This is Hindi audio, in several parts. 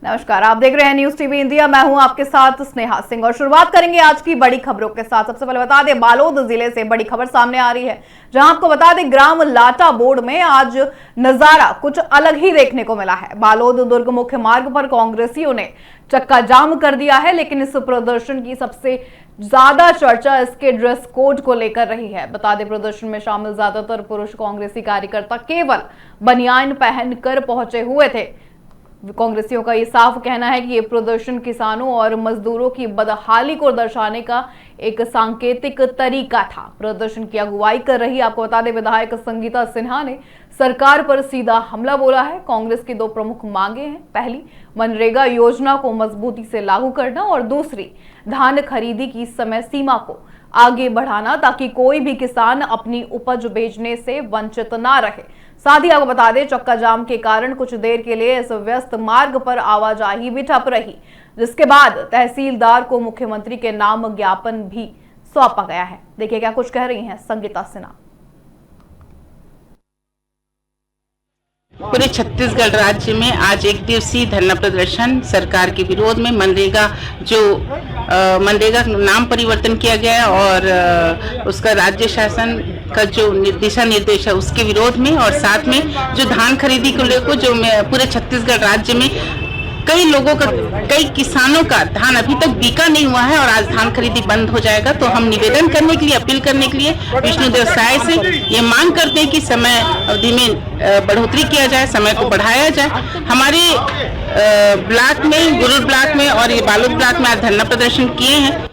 नमस्कार, आप देख रहे हैं न्यूज टीवी इंडिया। मैं हूं आपके साथ स्नेहा सिंह और शुरुआत करेंगे आज की बड़ी खबरों के साथ। सबसे पहले बता दें, बालोद जिले से बड़ी खबर सामने आ रही है, जहां आपको बता दें ग्राम लाटा बोर्ड में आज नजारा कुछ अलग ही देखने को मिला है। बालोद दुर्ग मुख्य मार्ग पर कांग्रेसियों ने चक्का जाम कर दिया है, लेकिन इस प्रदर्शन की सबसे ज्यादा चर्चा इसके ड्रेस कोड को लेकर रही है। बता दें, प्रदर्शन में शामिल ज्यादातर पुरुष कांग्रेसी कार्यकर्ता केवल बनियान पहनकर पहुंचे हुए थे। कांग्रेसियों का ये साफ कहना है कि ये प्रदर्शन किसानों और मजदूरों की बदहाली को दर्शाने का एक सांकेतिक तरीका था। प्रदर्शन की अगुवाई कर रही आपको बता दें विधायक संगीता सिन्हा ने सरकार पर सीधा हमला बोला है। कांग्रेस की दो प्रमुख मांगे हैं, पहली मनरेगा योजना को मजबूती से लागू करना और दूसरी धान खरीदी की समय सीमा को आगे बढ़ाना, ताकि कोई भी किसान अपनी उपज बेचने से वंचित ना रहे। साथ ही आपको बता दें, चक्का जाम के कारण कुछ देर के लिए इस व्यस्त मार्ग पर आवाजाही भी ठप रही, जिसके बाद तहसीलदार को मुख्यमंत्री के नाम ज्ञापन भी सौंपा गया है। देखिए क्या कुछ कह रही हैं संगीता सिन्हा। पूरे छत्तीसगढ़ राज्य में आज एक दिवसीय धरना प्रदर्शन सरकार के विरोध में मनरेगा मनरेगा नाम परिवर्तन किया गया और उसका राज्य शासन का जो दिशा निर्देश है उसके विरोध में, और साथ में जो धान खरीदी को लेकर जो पूरे छत्तीसगढ़ राज्य में कई किसानों का धान अभी तक बिका नहीं हुआ है और आज धान खरीदी बंद हो जाएगा। तो हम निवेदन करने के लिए, अपील करने के लिए विष्णुदेव साय से ये मांग करते हैं कि समय अवधि में बढ़ोतरी किया जाए, समय को बढ़ाया जाए। हमारे ब्लॉक में, गुरुर ब्लॉक में और ये बालोद ब्लॉक में आज धरना प्रदर्शन किए हैं।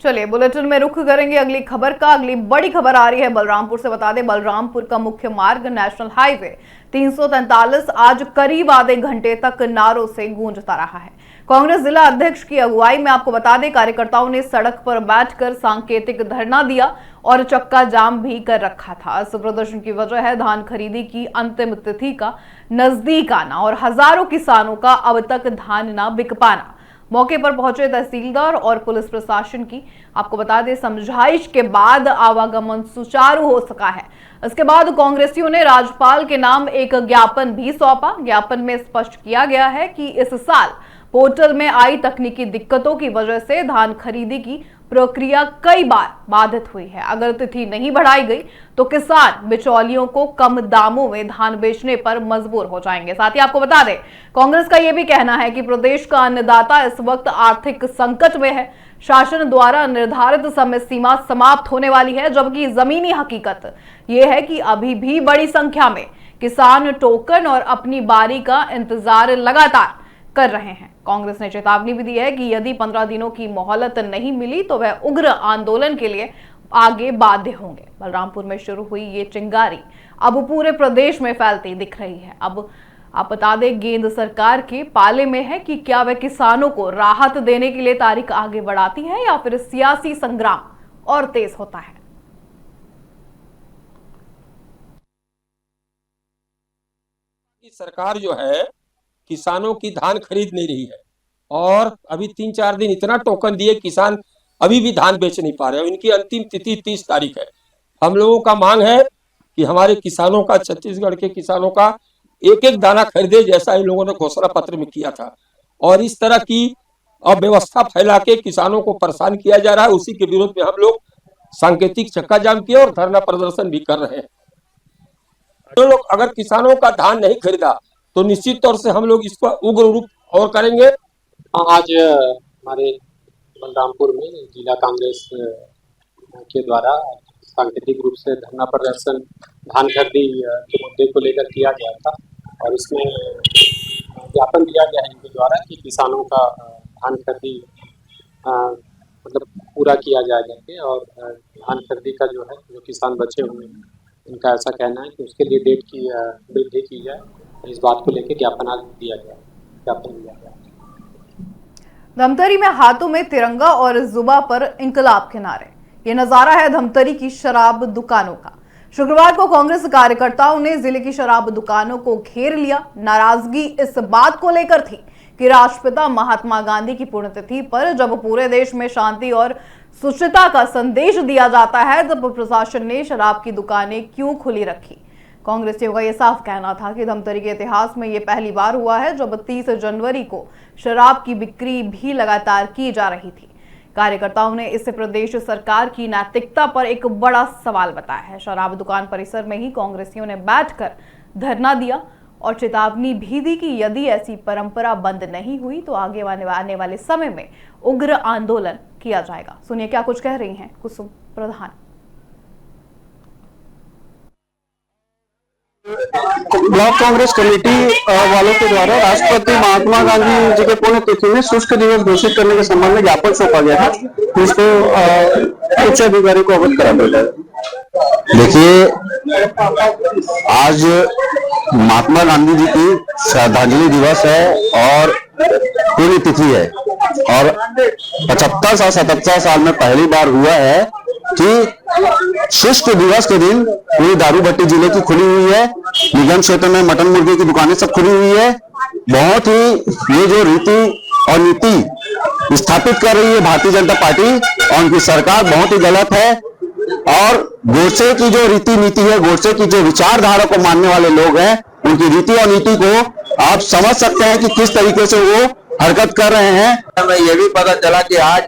चलिए बुलेटिन में रुख करेंगे अगली खबर का। अगली बड़ी खबर आ रही है बलरामपुर से। बता दें, बलरामपुर का मुख्य मार्ग नेशनल हाईवे 343 आज करीब आधे घंटे तक नारों से गूंजता रहा है। कांग्रेस जिला अध्यक्ष की अगुवाई में आपको बता दें कार्यकर्ताओं ने सड़क पर बैठकर सांकेतिक धरना दिया और चक्का जाम भी कर रखा था। इस प्रदर्शन की वजह है धान खरीदी की अंतिम तिथि का नजदीक आना और हजारों किसानों का अब तक धान न बिक पाना। मौके पर पहुंचे तहसीलदार और पुलिस प्रशासन की आपको बता दें समझाइश के बाद आवागमन सुचारू हो सका है। इसके बाद कांग्रेसियों ने राज्यपाल के नाम एक ज्ञापन भी सौंपा। ज्ञापन में स्पष्ट किया गया है कि इस साल पोर्टल में आई तकनीकी दिक्कतों की वजह से धान खरीदी की प्रक्रिया कई बार बाधित हुई है। अगर तिथि नहीं बढ़ाई गई तो किसान बिचौलियों को कम दामों में धान बेचने पर मजबूर हो जाएंगे। साथ ही आपको बता दें, कांग्रेस का यह भी कहना है कि प्रदेश का अन्नदाता इस वक्त आर्थिक संकट में है। शासन द्वारा निर्धारित समय सीमा समाप्त होने वाली है, जबकि जमीनी हकीकत यह है कि अभी भी बड़ी संख्या में किसान टोकन और अपनी बारी का इंतजार लगातार कर रहे हैं। कांग्रेस ने चेतावनी भी दी है कि यदि 15 दिनों की मोहलत नहीं मिली तो वह उग्र आंदोलन के लिए आगे बाध्य होंगे। बलरामपुर में शुरू हुई ये चिंगारी अब पूरे प्रदेश में फैलती दिख रही है। अब आप बता दें, गेंद सरकार के पाले में है कि क्या वह किसानों को राहत देने के लिए तारीख आगे बढ़ाती है या फिर सियासी संग्राम और तेज होता है। सरकार जो है किसानों की धान खरीद नहीं रही है और अभी 3-4 दिन इतना टोकन दिए, किसान अभी भी धान बेच नहीं पा रहे हैं। इनकी अंतिम तिथि 30 तारीख है। हम लोगों का मांग है कि हमारे किसानों का, छत्तीसगढ़ के किसानों का एक एक दाना खरीदे, जैसा इन लोगों ने घोषणा पत्र में किया था। और इस तरह की अव्यवस्था फैला के किसानों को परेशान किया जा रहा है। उसी के विरोध में हम लोग सांकेतिक चक्का जाम किए और धरना प्रदर्शन भी कर रहे हैं। जो लोग अगर किसानों का धान नहीं खरीदा तो निश्चित तौर से हम लोग इसको उग्र रूप और करेंगे। आज हमारे बलरामपुर में जिला कांग्रेस के द्वारा सांकेतिक रूप से धरना प्रदर्शन धान खरीदी के मुद्दे को लेकर किया गया था और इसमें ज्ञापन दिया गया है इनके द्वारा कि किसानों का धान खरीदी मतलब पूरा किया जाए करके, और धान खरीदी का जो है, जो किसान बचे हुए हैं इनका ऐसा कहना है कि उसके लिए डेट की वृद्धि की जाए। इस बात को लेकर ज्ञापन आज दिया गया। धमतरी में हाथों में तिरंगा और जुबा पर इंकलाब के नारे। ये नजारा है धमतरी की शराब दुकानों का। शुक्रवार को कांग्रेस कार्यकर्ताओं ने जिले की शराब दुकानों को घेर लिया। नाराजगी इस बात को लेकर थी कि राष्ट्रपिता महात्मा गांधी की पुण्यतिथि पर जब पूरे देश में शांति और शुचिता का संदेश दिया जाता है, तब प्रशासन ने शराब की दुकानें क्यों खुली रखी। कांग्रेसियों का यह साफ कहना था कि धमतरी के इतिहास में ये पहली बार हुआ है जब 30 जनवरी को शराब की बिक्री भी लगातार की जा रही थी। कार्यकर्ताओं ने इससे प्रदेश सरकार की नैतिकता पर एक बड़ा सवाल बताया है। शराब दुकान परिसर में ही कांग्रेसियों ने बैठकर धरना दिया और चेतावनी भी दी कि यदि ऐसी परंपरा बंद नहीं हुई तो आगे आने वाले समय में उग्र आंदोलन किया जाएगा। सुनिए क्या कुछ कह रही हैं कुसुम प्रधान। ब्लॉक कांग्रेस कमेटी वालों के द्वारा राष्ट्रपति महात्मा गांधी जी के पुण्यतिथि में शुष्क दिवस घोषित करने के संबंध में ज्ञापन सौंपा गया था, जिसको उच्च अधिकारी को अवगत करा गया है। देखिए, आज महात्मा गांधी जी की श्रद्धांजलि दिवस है और पुण्यतिथि है और 75 और 77 साल में पहली बार हुआ है कि शुष्क दिवस के दिन पूरी दारू भट्टी जिले की खुली हुई है। निगम क्षेत्र में मटन मुर्गे की दुकानें सब खुली हुई है। बहुत ही ये जो रीति और नीति स्थापित कर रही है भारतीय जनता पार्टी और उनकी सरकार बहुत ही गलत है। और गोडसे की जो रीति नीति है, गोडसे की जो विचारधारा को मानने वाले लोग हैं, उनकी रीति और नीति को आप समझ सकते हैं कि किस तरीके से वो हरकत कर रहे हैं। हमें यह भी पता चला कि आज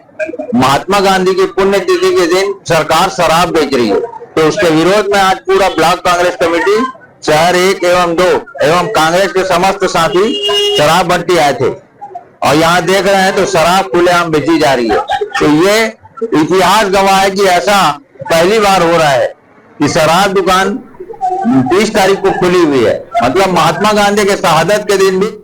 महात्मा गांधी की पुण्यतिथि के दिन सरकार शराब बेच रही है, तो उसके विरोध में आज पूरा ब्लॉक कांग्रेस कमेटी शहर 1 एवं 2 एवं कांग्रेस के समस्त साथी शराब भट्टी आए थे और यहाँ देख रहे हैं तो शराब खुलेआम बेची जा रही है। तो ये इतिहास गवाह है कि ऐसा पहली बार हो रहा है कि शराब दुकान 30 तारीख को खुली हुई है, मतलब महात्मा गांधी के शहादत के दिन भी।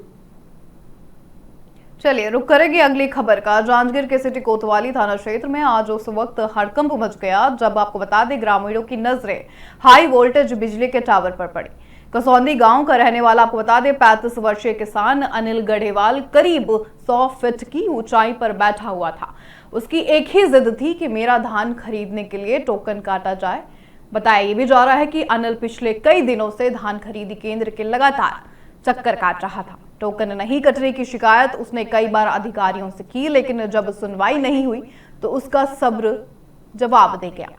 चलिए रुक करेंगे अगली खबर का। जांजगीर के सिटी कोतवाली थाना क्षेत्र में आज उस वक्त हड़कंप मच गया जब आपको बता दें ग्रामीणों की नजरें हाई वोल्टेज बिजली के टावर पर पड़ी। कसौंदी गांव का रहने वाला आपको बता दें 35 वर्षीय किसान अनिल गढ़ेवाल करीब 100 फीट की ऊंचाई पर बैठा हुआ था। उसकी एक ही जिद थी कि मेरा धान खरीदने के लिए टोकन काटा जाए। बताया ये भी जा रहा है कि अनिल पिछले कई दिनों से धान खरीदी केंद्र के लगातार चक्कर काट रहा था। टोकन नहीं कटने की शिकायत उसने कई बार अधिकारियों से की, लेकिन जब सुनवाई नहीं हुई तो उसका सब्र जवाब दे गया।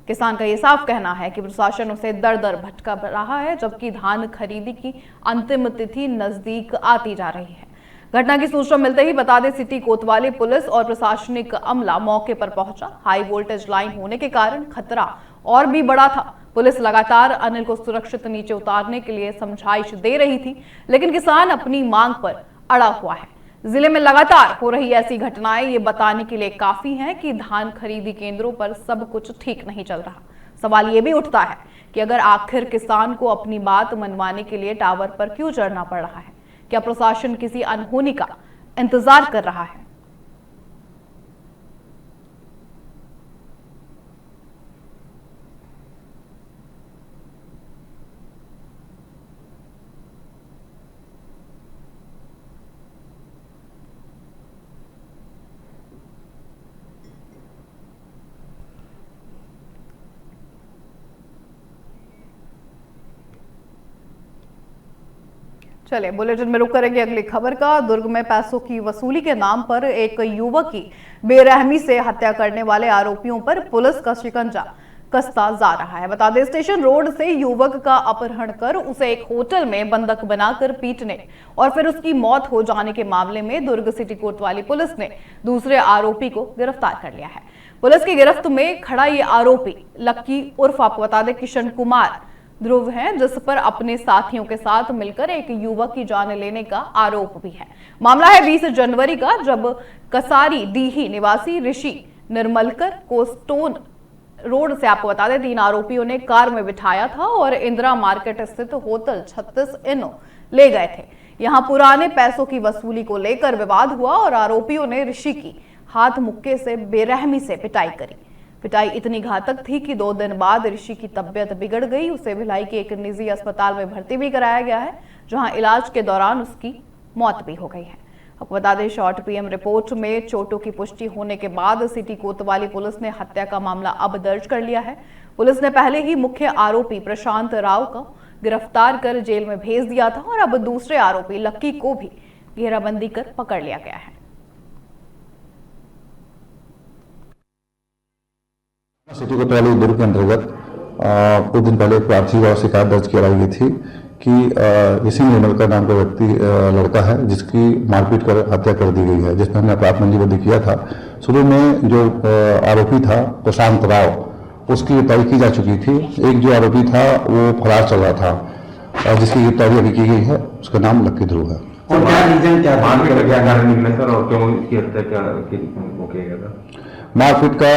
किसान का ये साफ कहना है कि प्रशासन उसे दर दर भटका रहा है, जबकि धान खरीदी की अंतिम तिथि नजदीक आती जा रही है। घटना की सूचना मिलते ही बता दें सिटी कोतवाली पुलिस और प्रशासनिक अमला मौके पर पहुंचा। हाई वोल्टेज लाइन होने के कारण खतरा और भी बड़ा था। पुलिस लगातार अनिल को सुरक्षित नीचे उतारने के लिए समझाइश दे रही थी, लेकिन किसान अपनी मांग पर अड़ा हुआ है। जिले में लगातार हो रही ऐसी घटनाएं ये बताने के लिए काफी हैं कि धान खरीदी केंद्रों पर सब कुछ ठीक नहीं चल रहा। सवाल ये भी उठता है कि अगर आखिर किसान को अपनी बात मनवाने के लिए टावर पर क्यों चढ़ना पड़ रहा है? क्या प्रशासन किसी अनहोनी का इंतजार कर रहा है? चलिए बुलेटिन में रुक करेंगे अगली खबर का। दुर्ग में पैसों की वसूली के नाम पर एक युवक की बेरहमी से हत्या करने वाले आरोपियों पर पुलिस का शिकंजा कसता जा रहा है। बता दें स्टेशन रोड से युवक का अपहरण कर उसे एक होटल में बंधक बनाकर पीटने और फिर उसकी मौत हो जाने के मामले में दुर्ग सिटी कोतवाली पुलिस ने दूसरे आरोपी को गिरफ्तार कर लिया है। पुलिस की गिरफ्त में खड़ा ये आरोपी लक्की उर्फ आपको बता दें किशन कुमार ध्रुव है, जिस पर अपने साथियों के साथ मिलकर एक युवक की जान लेने का आरोप भी है। मामला है 20 जनवरी का, जब कसारी डीही निवासी ऋषि निर्मलकर को स्टोन रोड से आपको बता दें 3 आरोपियों ने कार में बिठाया था और इंदिरा मार्केट स्थित होटल 36 इनो ले गए थे। यहां पुराने पैसों की वसूली को लेकर विवाद हुआ और आरोपियों ने ऋषि की हाथ मुक्के से बेरहमी से पिटाई करी। पिटाई इतनी घातक थी कि 2 दिन बाद ऋषि की तबीयत बिगड़ गई। उसे भिलाई के एक निजी अस्पताल में भर्ती भी कराया गया है, जहां इलाज के दौरान उसकी मौत भी हो गई है। आपको बता दें शॉर्ट पीएम रिपोर्ट में चोटों की पुष्टि होने के बाद सिटी कोतवाली पुलिस ने हत्या का मामला अब दर्ज कर लिया है। पुलिस ने पहले ही मुख्य आरोपी प्रशांत राव को गिरफ्तार कर जेल में भेज दिया था और अब दूसरे आरोपी लक्की को भी घेराबंदी कर पकड़ लिया गया है। सिटी कोतवाली दुर्ग के अंतर्गत कुछ दिन पहले प्रार्थी और शिकायत दर्ज कराई गई थी कि इसी निर्मल का नाम का व्यक्ति लड़का है जिसकी मारपीट कर हत्या कर दी गई है, जिसमें हमने अपराध पंजीबद्ध किया था। शुरू में जो आरोपी था प्रशांत राव, उसकी गिरफ्तारी की जा चुकी थी। एक जो आरोपी था वो फरार चल रहा था, जिसकी गिरफ्तारी अभी की गई है, उसका नाम लक्की ध्रुव है। और क्या रीजन क्या था? और क्यों इसकी हत्या क्या किया गया था? मारपीट का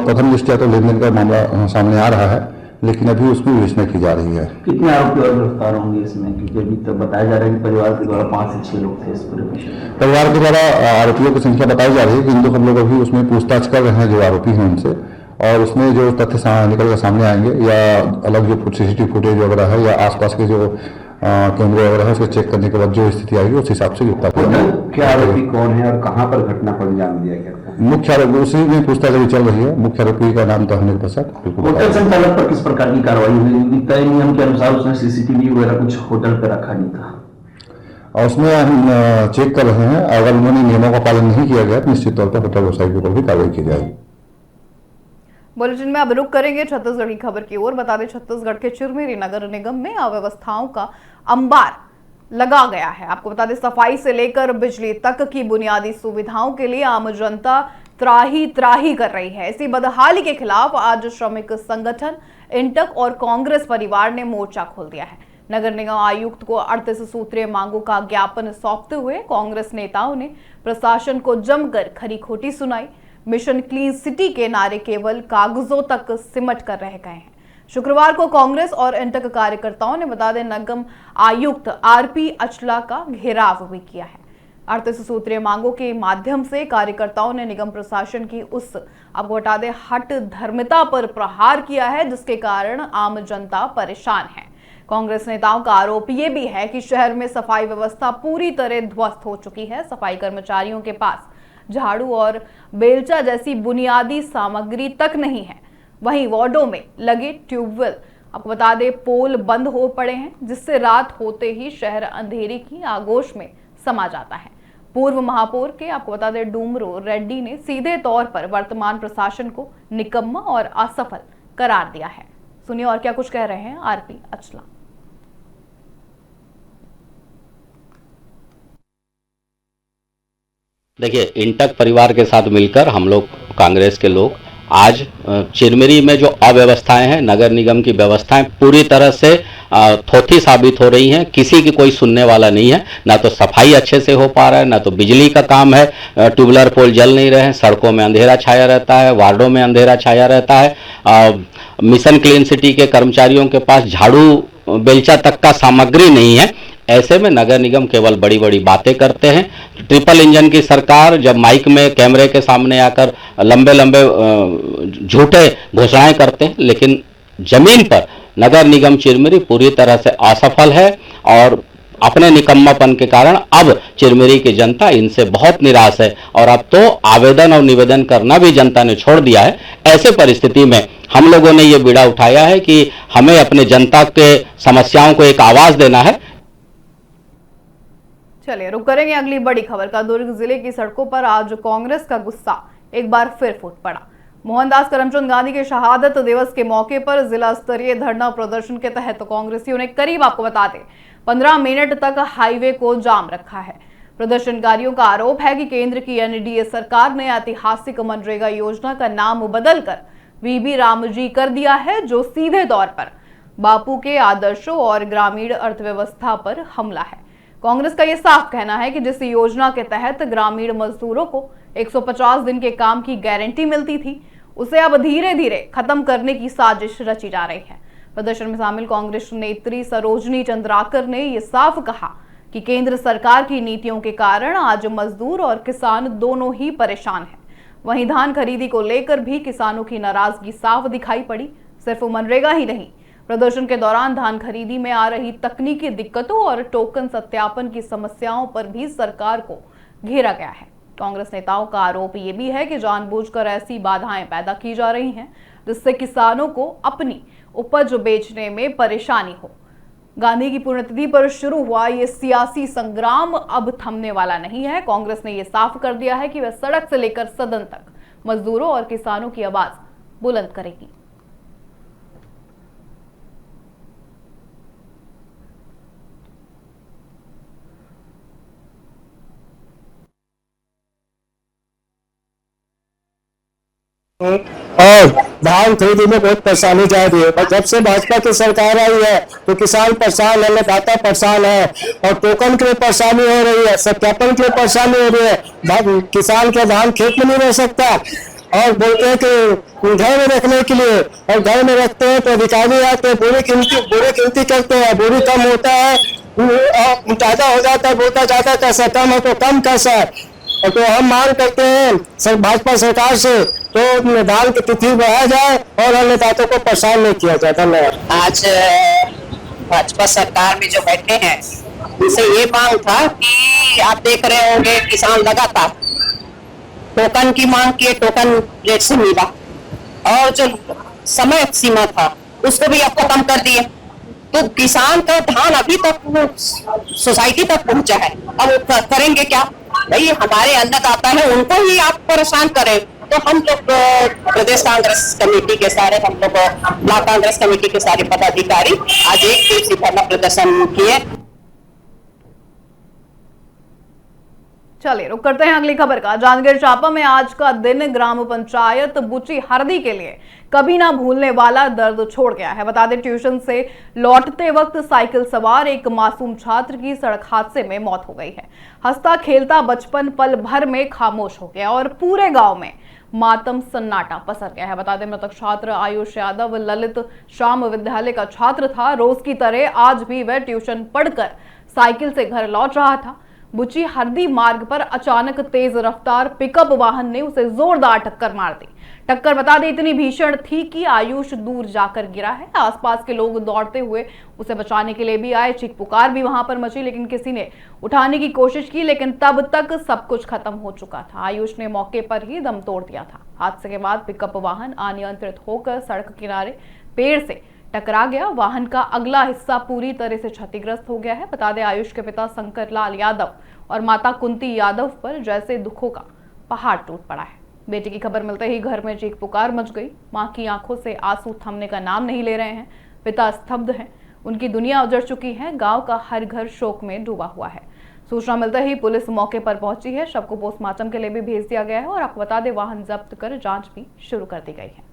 प्रथम दृष्टया तो लेन देन का मामला सामने आ रहा है, लेकिन अभी उसमें विवेचना की जा रही है। कितने आरोपी और गिरफ्तार होंगे इसमें, क्योंकि अभी तो बताया जा रहा है कि परिवार के द्वारा 5 से 6 लोग थे इस पूरे विषय। परिवार के द्वारा आरोपियों की संख्या बताई जा रही है, किंतु हम लोग अभी उसमें पूछताछ कर रहे हैं जो आरोपी हैं उनसे, और उसमें जो तथ्य निकल कर सामने आएंगे या अलग जो सीसीटीवी फुटेज वगैरह है या आसपास के जो कैमरे वगैरह है उसको चेक करने के बाद जो स्थिति आएगी उस हिसाब से गिरफ्तार किया जाएगा। क्या आरोपी कौन है और कहाँ पर घटना को अंजाम दिया गया था? मुख्य आरोपी उसी में पूछताछ अभी चल रही है। मुख्य आरोपी का नाम तो हमें पता होटल संचालक पर किस प्रकार की कार्रवाई हुई? तय नियम के अनुसार उसने सीसीटीवी वगैरह कुछ होटल पे रखा नहीं था, और उसमें हम चेक कर रहे हैं। अगर उन्होंने नियमों का पालन नहीं किया गया तो निश्चित तौर पर होटल व्यवसायी के ऊपर भी कार्रवाई की जाएगी। बुलेटिन में अब रुक करेंगे छत्तीसगढ़ की खबर की ओर। बता दें छत्तीसगढ़ के चिरमिरी नगर निगम में अव्यवस्थाओं का अंबार लगा गया है। आपको बता दें सफाई से लेकर बिजली तक की बुनियादी सुविधाओं के लिए आम जनता त्राही त्राही कर रही है। इसी बदहाली के खिलाफ आज श्रमिक संगठन इंटक और कांग्रेस परिवार ने मोर्चा खोल दिया है। नगर निगम आयुक्त को 38 सूत्रीय मांगों का ज्ञापन सौंपते हुए कांग्रेस नेताओं ने प्रशासन को जमकर खरी खोटी सुनाई। मिशन क्लीन सिटी के नारे केवल कागजों तक सिमट कर रह गए हैं। शुक्रवार को कांग्रेस और इंटक कार्यकर्ताओं ने बता दें निगम आयुक्त आरपी अचला का घेराव भी किया है। 38 सूत्रीय मांगों के माध्यम से कार्यकर्ताओं ने निगम प्रशासन की उस आपको बता दें हट धर्मिता पर प्रहार किया है, जिसके कारण आम जनता परेशान है। कांग्रेस नेताओं का आरोप ये भी है कि शहर में सफाई व्यवस्था पूरी तरह ध्वस्त हो चुकी है। सफाई कर्मचारियों के पास झाड़ू और बेलचा जैसी बुनियादी सामग्री तक नहीं है। वहीं वार्डों में लगे ट्यूबवेल आपको बता दें पोल बंद हो पड़े हैं, जिससे रात होते ही शहर अंधेरे की आगोश में समा जाता है। पूर्व महापौर के आपको बता दें डूमरो रेड्डी ने सीधे तौर पर वर्तमान प्रशासन को निकम्मा और असफल करार दिया है। सुनिए और क्या कुछ कह रहे हैं आरपी अचला। देखिए, इंटक परिवार के साथ मिलकर हम लोग कांग्रेस के लोग आज चिरमिरी में जो अव्यवस्थाएं हैं, नगर निगम की व्यवस्थाएं पूरी तरह से थोथी साबित हो रही हैं। किसी की कोई सुनने वाला नहीं है। ना तो सफाई अच्छे से हो पा रहा है, ना तो बिजली का काम है। ट्यूबलर पोल जल नहीं रहे हैं, सड़कों में अंधेरा छाया रहता है, वार्डों में अंधेरा छाया रहता है। मिशन क्लीन सिटी के कर्मचारियों के पास झाड़ू बेलचा तक का सामग्री नहीं है। ऐसे में नगर निगम केवल बड़ी बड़ी बातें करते हैं। ट्रिपल इंजन की सरकार जब माइक में कैमरे के सामने आकर लंबे लंबे झूठे घोषणाएं करते हैं, लेकिन जमीन पर नगर निगम चिरमिरी पूरी तरह से असफल है और अपने निकम्मापन के कारण अब चिरमिरी की जनता इनसे बहुत निराश है और अब तो आवेदन और निवेदन करना भी जनता ने छोड़ दिया है। ऐसे परिस्थिति में हम लोगों ने ये बीड़ा उठाया है कि हमें अपने जनता के समस्याओं को एक आवाज देना है। चलिए रुक करेंगे अगली बड़ी खबर का। दुर्ग जिले की सड़कों पर आज कांग्रेस का गुस्सा एक बार फिर फूट पड़ा। मोहनदास करमचंद गांधी के शहादत दिवस के मौके पर जिला स्तरीय धरना प्रदर्शन के तहत कांग्रेसियों ने करीब आपको बता दें 15 मिनट तक हाईवे को जाम रखा है। प्रदर्शनकारियों का आरोप है कि केंद्र की एनडीए सरकार ने ऐतिहासिक मनरेगा योजना का नाम बदलकर वीबी रामजी कर दिया है, जो सीधे तौर पर बापू के आदर्शों और ग्रामीण अर्थव्यवस्था पर हमला है। कांग्रेस का यह साफ कहना है कि जिस योजना के तहत ग्रामीण मजदूरों को 150 दिन के काम की गारंटी मिलती थी, उसे अब धीरे धीरे खत्म करने की साजिश रची जा रही है। प्रदर्शन में शामिल कांग्रेस नेत्री सरोजनी चंद्राकर ने यह साफ कहा कि केंद्र सरकार की नीतियों के कारण आज मजदूर और किसान दोनों ही परेशान हैं। वहीं धान खरीदी को लेकर भी किसानों की नाराजगी साफ दिखाई पड़ी। सिर्फ मनरेगा ही नहीं, प्रदर्शन के दौरान धान खरीदी में आ रही तकनीकी दिक्कतों और टोकन सत्यापन की समस्याओं पर भी सरकार को घेरा गया है। कांग्रेस नेताओं का आरोप ये भी है कि जानबूझकर ऐसी बाधाएं पैदा की जा रही हैं, जिससे किसानों को अपनी उपज बेचने में परेशानी हो। गांधी की पुण्यतिथि पर शुरू हुआ ये सियासी संग्राम अब थमने वाला नहीं है। कांग्रेस ने यह साफ कर दिया है कि वह सड़क से लेकर सदन तक मजदूरों और किसानों की आवाज बुलंद करेगी। और धान खरीदने में बहुत परेशानी जा रही है। और जब से भाजपा की सरकार आई है तो किसान परेशान है, अन्नदाता परेशान है, और टोकन के लिए परेशानी हो रही है, सत्यापन के लिए परेशानी हो रही है। किसान के धान खेत में नहीं रह सकता, और बोलते हैं कि घर में रखने के लिए, और घर में रखते हैं तो अधिकारी आते हैं, बोरी गिनती करते हैं, बोरी कम होता है, ज्यादा हो जाता है, बोलता ज्यादा कैसा, कम है तो कम कैसा है। तो हम मांग करते हैं भाजपा सरकार से तो धान की तिथि बढ़ाया जाए और अन्नदाताओं को परेशान नहीं किया जाए। धन्यवाद। आज भाजपा सरकार में जो बैठे हैं उनसे ये मांग था कि आप देख रहे होंगे किसान लगातार टोकन की मांग किए, टोकन रेट से मिला, और जो समय सीमा था उसको भी आपको कम कर दिए। तो किसान का धान अभी तक सोसाइटी तक पहुंचा है, अब वो करेंगे क्या? भाई हमारे अन्नदाता है, उनको ही आप परेशान करें। तो हम लोग प्रदेश कांग्रेस कमेटी के सारे, हम लोग ब्लॉक कांग्रेस कमेटी के सारे पदाधिकारी आज एक दिवसीय धरना प्रदर्शन किए। चलिए रुक करते हैं अगली खबर का। जांजगीर चांपा में आज का दिन ग्राम पंचायत बुची हरदी के लिए कभी ना भूलने वाला दर्द छोड़ गया है। बता दें, ट्यूशन से लौटते वक्त साइकिल सवार एक मासूम छात्र की सड़क हादसे में मौत हो गई है। हंसता खेलता बचपन पल भर में खामोश हो गया और पूरे गांव में मातम सन्नाटा पसर गया है। बता दें, मृतक छात्र आयुष यादव ललित शाम विद्यालय का छात्र था। रोज की तरह आज भी वह ट्यूशन पढ़कर साइकिल से घर लौट रहा था। बुची हरदी मार्ग पर अचानक तेज रफ्तार पिकअप वाहन ने उसे जोरदार टक्कर मार दी। टक्कर बता दें इतनी भीषण थी कि आयुष दूर जाकर गिरा है। आसपास के लोग दौड़ते हुए उसे बचाने के लिए भी आए। चीख पुकार भी वहां पर मची, लेकिन किसी ने उठाने की कोशिश की, लेकिन तब तक सब कुछ खत्म हो चुका था। आयुष ने मौके पर ही दम तोड़ दिया था। हादसे के बाद पिकअप वाहन अनियंत्रित होकर सड़क किनारे पेड़ से टकरा गया। वाहन का अगला हिस्सा पूरी तरह से क्षतिग्रस्त हो गया है। बता दें, आयुष के पिता शंकर लाल यादव और माता कुंती यादव पर जैसे दुखों का पहाड़ टूट पड़ा है। बेटी की खबर मिलते ही घर में चीख पुकार मच गई। मां की आंखों से आंसू थमने का नाम नहीं ले रहे हैं। पिता स्तब्ध हैं, उनकी दुनिया उजड़ चुकी है। गांव का हर घर शोक में डूबा हुआ है। सूचना मिलते ही पुलिस मौके पर पहुंची है। शव को पोस्टमार्टम के लिए भी भेज दिया गया है और आपको बता दें, वाहन जब्त कर जांच भी शुरू कर दी गई है।